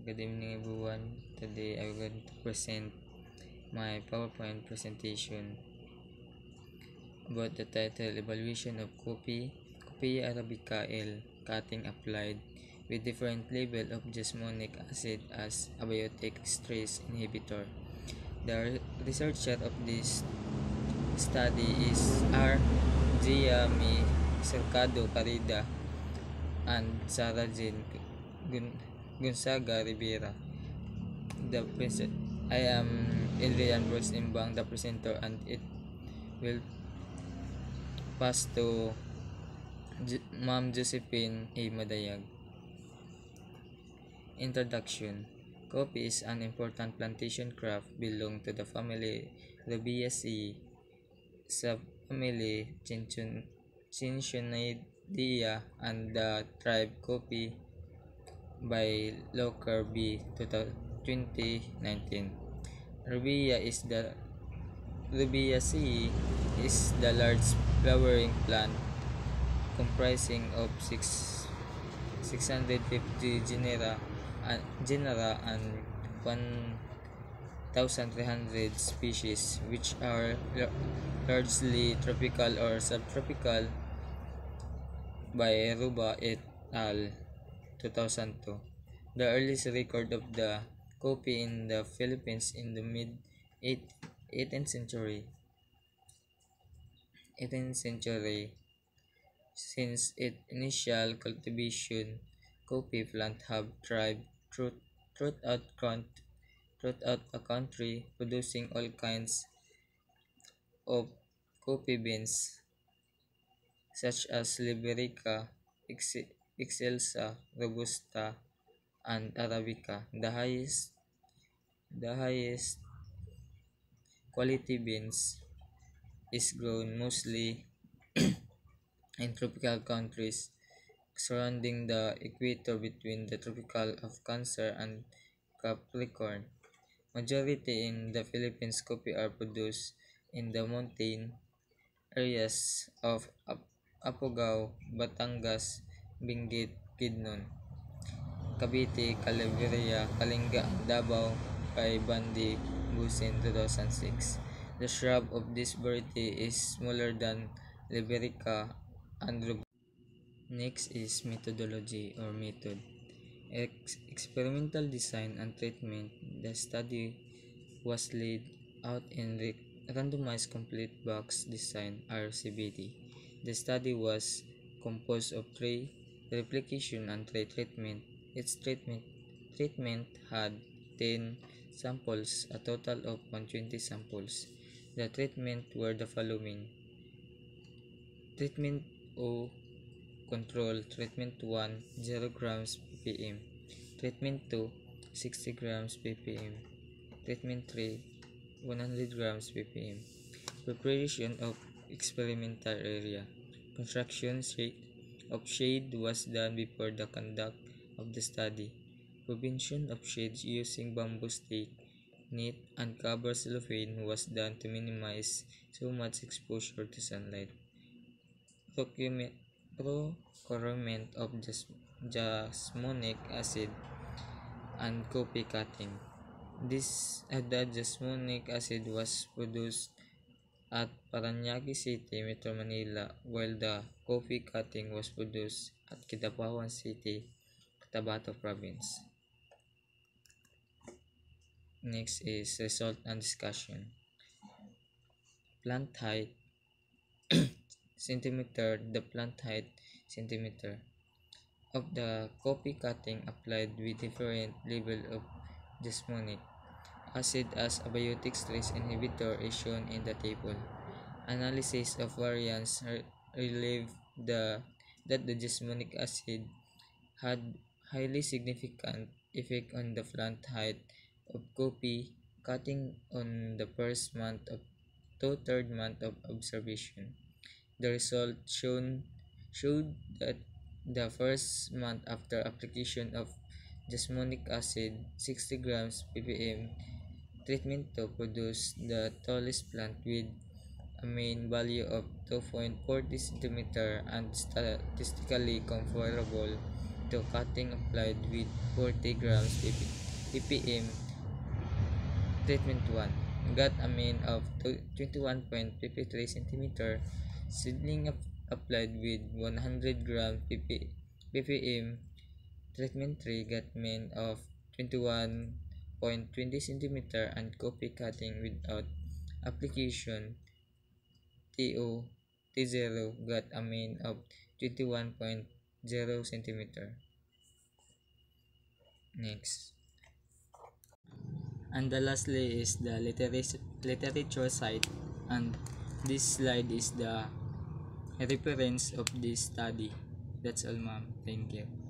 Good evening everyone. Today I'm going to present my PowerPoint presentation about the title Evaluation of Coffea arabica L cutting applied with different level of jasmonic acid as abiotic stress inhibitor. The researcher of this study is R. Giami Cercado Carida and Sarah Jane Gonzaga Rivera. I am Adrian Bruce Imbang, the presenter, and it will pass to Ma'am Josephine A. Madayag. Introduction. Coffee is an important plantation crop belong to the family Rubiaceae, subfamily Cinchonidea, and the tribe Coffee by Locker B. 2019. Rubiaceae is the large flowering plant comprising of 650 genera and 1,300 species, which are largely tropical or subtropical, by Ruba et al. 2002. The earliest record of the coffee in the Philippines in the mid-18th century. Since its initial cultivation, coffee plants have thrived throughout a country, producing all kinds of coffee beans, such as Liberica, Excelsa, Robusta, and Arabica. The highest quality beans is grown mostly in tropical countries surrounding the equator between the tropical of Cancer and Capricorn. Majority in the Philippines, coffee are produced in the mountain areas of Apugao, Batangas, Benguet, Quezon, Cavite, Calaveria, Kalinga, Davao, by Bandi Busin 2006. The shrub of this variety is smaller than Liberica and Robusta. Next is methodology or method. Experimental design and treatment. The study was laid out in randomized complete box design (RCBD). The study was composed of 3 replication and 3 treatment. Its treatment had 10 samples, a total of 120 samples. The treatment were the following: Treatment O control. Treatment 1 0 grams ppm. Treatment 2 60 grams ppm. Treatment 3 100 grams ppm. Preparation of experimental area. Construction of shade was done before the conduct of the study. Prevention of shades using bamboo stick, net, and cover cellophane was done to minimize so much exposure to sunlight. Procurement of jasmonic acid and coffee cutting. The jasmonic acid was produced at Parañaque City, Metro Manila, while the coffee cutting was produced at Kidapawan City, Cotabato Province. Next is result and discussion. Plant height centimeter. The plant height centimeter of the coffee cutting applied with different level of jasmonic acid as abiotic stress inhibitor is shown in the table. Analysis of variance revealed that the jasmonic acid had highly significant effect on the plant height of coffee cutting on the first month to third month of observation. The result showed that the first month after application of jasmonic acid 60 grams ppm treatment to produce the tallest plant with a mean value of 2.40 cm and statistically comparable to cutting applied with 40 grams ppm treatment 1 got a mean of 21.53 cm. Seedling applied with 100 grams ppm treatment 3 got mean of 21.20 cm, and copy cutting without application T0 got a mean of 21.0 cm. Next. And the lastly is the literature site, and this slide is the reference of this study. That's all, ma'am. Thank you.